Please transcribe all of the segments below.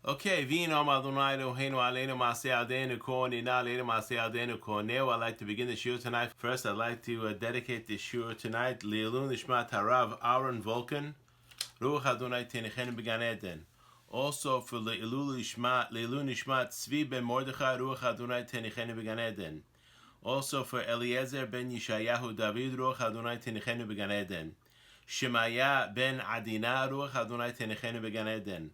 Okay, Vino Madonai Eloheinu Aleinu Maseh Adenu Kol Nina Aleinu Maseh Adenu Kol Neo. I'd like to begin the shiur tonight. First, I'd like to dedicate the shiur tonight Leilun Nishmat Harav Aaron Volkan Ruach Adonai Tenichenu B'Gan Eden. Also for Leilun Nishmat Tzvi Ben Mordechai Ruach Adonai Tenichenu B'Gan Eden. Also for Eliezer Ben Yishayahu David Ruach Adonai Tenichenu B'Gan Eden. Shemaya Ben Adina Ruach Adonai Tenichenu B'Gan Eden.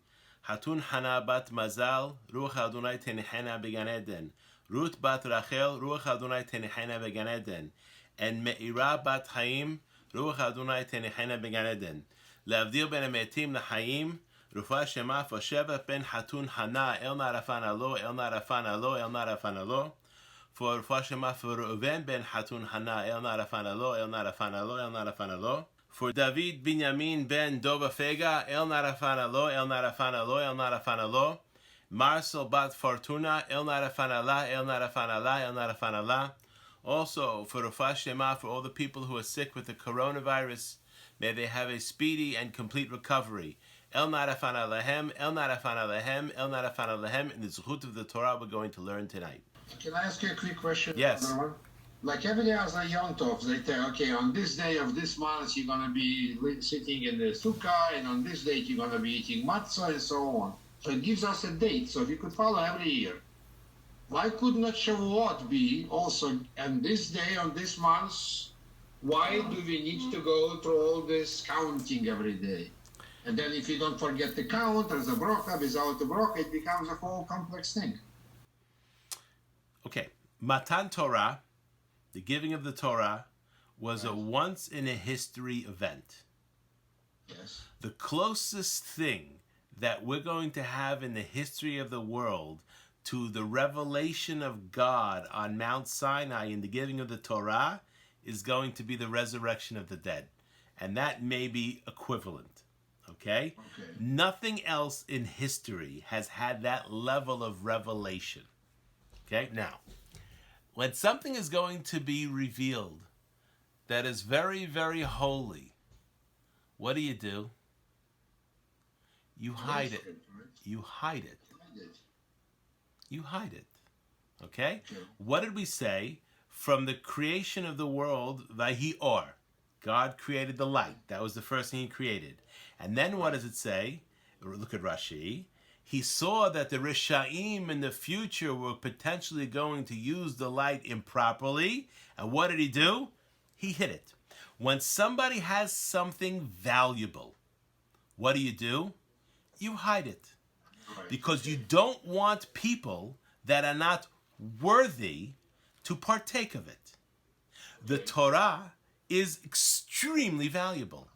Hatun Hana bat Mazal, Ruach Adonai Tenechena B'Gan Eden. Ruth bat Rachel, Ruach Adonai Tenechena B'Gan Eden. And Me'ira bat Chaim, Ruach Adonai Tenechena B'Gan Eden. Le'avdil ben Emetim L'Chaim, Rufa Shema for Sheva ben Hatun Hana, El Narafan Alo, El Narafan Alo, El Narafan Alo. For Rufa Shema for Reuven ben Hatun Hana, El Narafan Alo, El Narafan Alo, El Narafan Alo. For David Binyamin ben Dova Fega, El Narafan Alo, El Narafan Alo, El Narafan Alo. Marcel bat Fortuna, El Narafan Allah, El Narafan Allah, El Narafan Allah. Also, for Rufah Shema, for all the people who are sick with the coronavirus, may they have a speedy and complete recovery. El Narafan Alehem, El Narafan Alehem, El Narafan Alehem, in the Zuchut of the Torah we're going to learn tonight. Can I ask you a quick question? Yes. Like every day as a Yom Tov, they tell, okay, on this day of this month, you're going to be sitting in the sukkah, and on this date, you're going to be eating matzah, and so on. So it gives us a date, so we could follow every year. Why could not Shavuot be also on this day, on this month? Why do we need to go through all this counting every day? And then if you don't forget the count, there's a brocha, without the brocha, it becomes a whole complex thing. Okay, Mattan Torah, the giving of the Torah, was a once-in-a-history event. Yes. The closest thing that we're going to have in the history of the world to the revelation of God on Mount Sinai in the giving of the Torah is going to be the resurrection of the dead. And that may be equivalent. Okay? Nothing else in history has had that level of revelation. Okay? Now, when something is going to be revealed that is very, very holy, what do? You hide it. You hide it. You hide it. Okay? What did we say? From the creation of the world, Vahi Or. God created the light. That was the first thing he created. And then what does it say? Look at Rashi. He saw that the Rishaim in the future were potentially going to use the light improperly. And what did he do? He hid it. When somebody has something valuable, what do? You hide it. Because you don't want people that are not worthy to partake of it. The Torah is extremely valuable.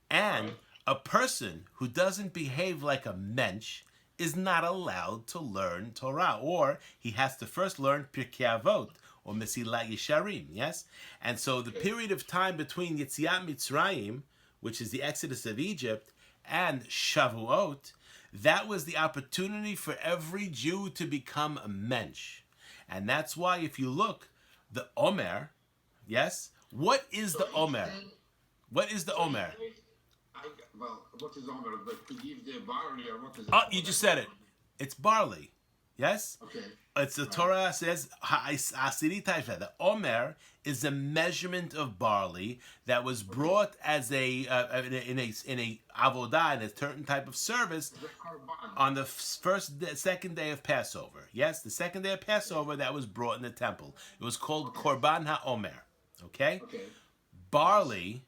And a person who doesn't behave like a mensch is not allowed to learn Torah, or he has to first learn Pirkei Avot or Mesilat Yesharim, yes? And so the period of time between Yetziat Mitzrayim, which is the Exodus of Egypt, and Shavuot, that was the opportunity for every Jew to become a mensch. And that's why if you look, the Omer, yes? What is the Omer? What is the Omer? Well, what is Omer? But to give the barley, or what is it? Oh, you just said it. It's barley. Yes? Okay. It's the Torah says, the Omer is a measurement of barley that was brought as in a avodah, in a certain type of service, on the second day of Passover. Yes, the second day of Passover that was brought in the temple. It was called Korban HaOmer. Okay? Barley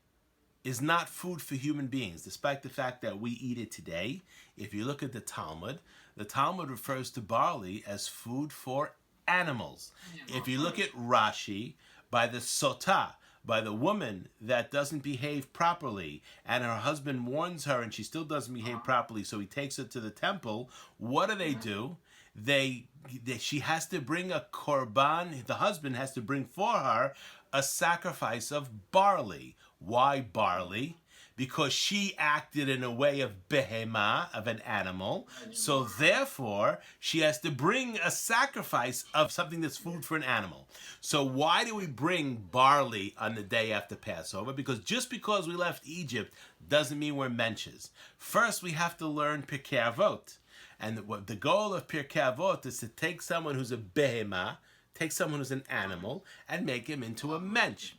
is not food for human beings, despite the fact that we eat it today. If you look at the Talmud refers to barley as food for animals. If you look at Rashi, by the sotah, by the woman that doesn't behave properly, and her husband warns her and she still doesn't behave properly, so he takes her to the temple, what do? She has to bring a korban, the husband has to bring for her a sacrifice of barley. Why barley? Because she acted in a way of behema, of an animal. So therefore, she has to bring a sacrifice of something that's food for an animal. So why do we bring barley on the day after Passover? Because just because we left Egypt doesn't mean we're mensches. First, we have to learn Pirkei Avot. And the goal of Pirkei Avot is to take someone who's a behema, take someone who's an animal, and make him into a mensch.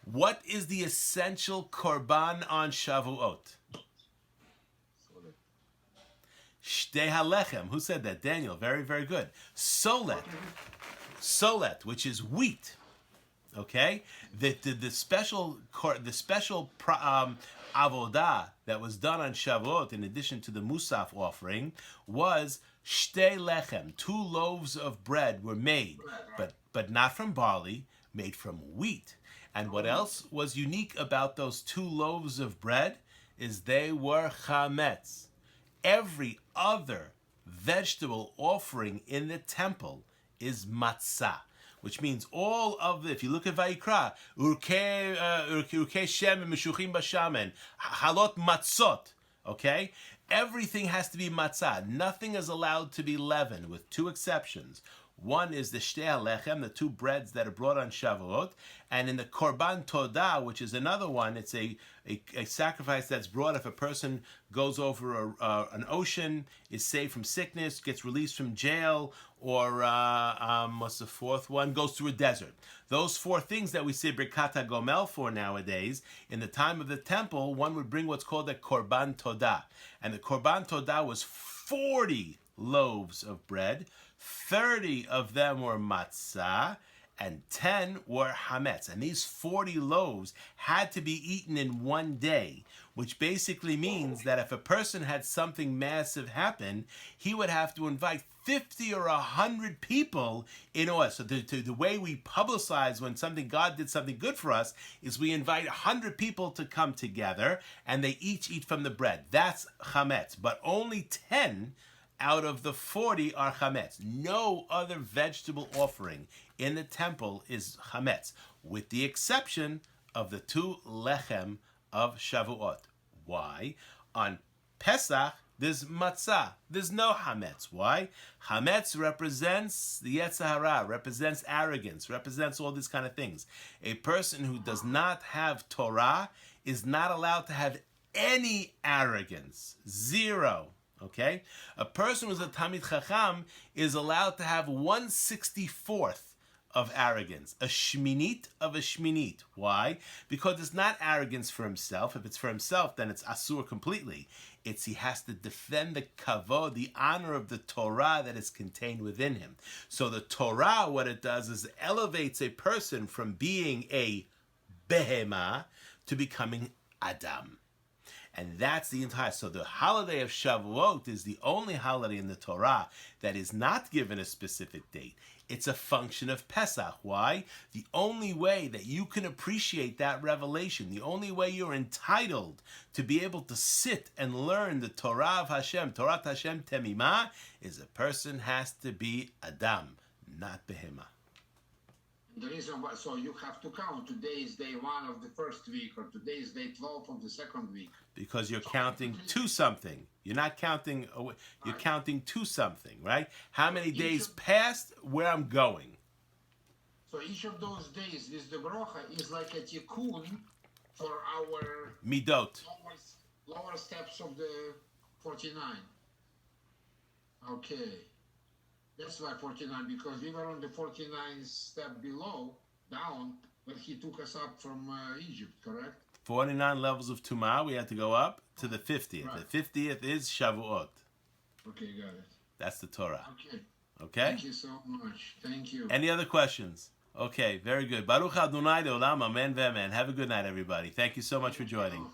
What is the essential korban on Shavuot? Shtei halechem. Who said that? Daniel. Very, very good. Solet. Solet, which is wheat. Okay? The special avodah that was done on Shavuot, in addition to the Musaf offering, was shtei lechem. 2 loaves of bread were made, but not from barley, made from wheat. And what else was unique about those 2 loaves of bread is they were chametz. Every other vegetable offering in the temple is matzah, which means all of the, if you look at Vayikra, urkei shem meshuchim bashamen, halot matzot, okay? Everything has to be matzah. Nothing is allowed to be leavened, with 2 exceptions. One is the shtei halechem, the 2 breads that are brought on Shavuot, and in the korban todah, which is another one, it's a sacrifice that's brought if a person goes over an ocean, is saved from sickness, gets released from jail, or what's the 4th one? Goes through a desert. Those 4 things that we say Birkat HaGomel for nowadays, in the time of the temple, one would bring what's called a korban todah. And the korban todah was 40 loaves of bread, 30 of them were matzah, and 10 were hametz. And these 40 loaves had to be eaten in one day, which basically means that if a person had something massive happen, he would have to invite 50 or 100 people in order. So the way we publicize when God did something good for us is we invite 100 people to come together, and they each eat from the bread. That's hametz. But only 10 out of the 40 are chametz. No other vegetable offering in the temple is chametz, with the exception of the 2 lechem of Shavuot. Why? On Pesach, there's matzah. There's no hametz. Why? Hametz represents the Yetzer Hara, represents arrogance, represents all these kind of things. A person who does not have Torah is not allowed to have any arrogance. 0. Okay? A person who's a Talmid Chacham is allowed to have 1/64th of arrogance. A shminit of a shminit. Why? Because it's not arrogance for himself. If it's for himself, then it's asur completely. He has to defend the kavod, the honor of the Torah that is contained within him. So the Torah, what it does is elevates a person from being a behema to becoming Adam. And that's the entire. So the holiday of Shavuot is the only holiday in the Torah that is not given a specific date. It's a function of Pesach. Why? The only way that you can appreciate that revelation, the only way you're entitled to be able to sit and learn the Torah of Hashem, Torah Hashem Temimah, is a person has to be Adam, not Behema. The reason why, so you have to count, today is day 1 of the first week, or today is day 12 of the second week. Because you're counting to something. You're not counting, you're counting to something, right? How many days passed, where I'm going. So each of those days with the brocha is like a tikkun for our midot. Lower steps of the 49. Okay. That's why 49, because we were on the 49th step below, down, but he took us up from Egypt, correct? 49 levels of Tumah, we had to go up to the 50th. Right. The 50th is Shavuot. Okay, got it. That's the Torah. Okay. Okay? Thank you so much. Thank you. Any other questions? Okay, very good. Baruch Adonai Leolam, amen ve'amen. Have a good night, everybody. Thank you so much for joining.